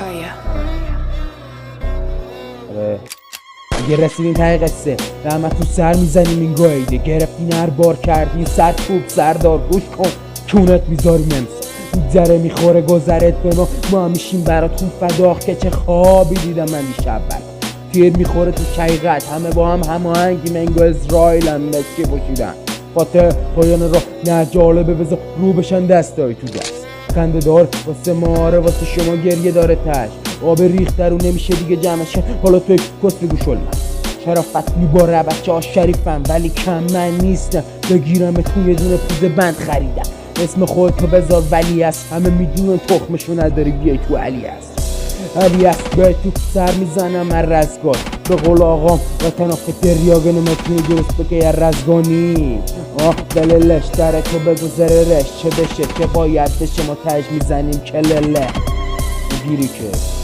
Kaya. اگه رسیدین ته قصه رحمت تو سر میزنیم این گایده گرفتین هر بار کردین سر خوب سردار گوش کن چونت میذاریم امسا میگذره میخوره گذرت به ما هم میشیم براتون فداخ که چه خوابی دیدم من دیشب تیر میخوره تو شقیقت همه با هم هماهنگیم انگو اسرائیل هم مسکی پوشیدن فاتح پایان راه نه جالبه بذار رو بشن دستای تو دست خنده دار واسه ماره واسه شما گریه داره تش آب ریخته رو نمیشه دیگه جمعشه حالا توی کسل گوشل من شرافت میباره بچه ها شریفم ولی کم من نیستم بگیرم تو یه دونه پوز بند خریدم اسم خودتو بذار ولی است همه میدونن تخمشو نداری بیای تو علی است علی است بیای تو سر میزنم من رزگار به قول آقام وطن آفت دریاگه نمتونی درست بگه یه رزگانی دللش داره تو بگذره رش چه بشه چه باید بشه ما تج میزنیم کلله گیری که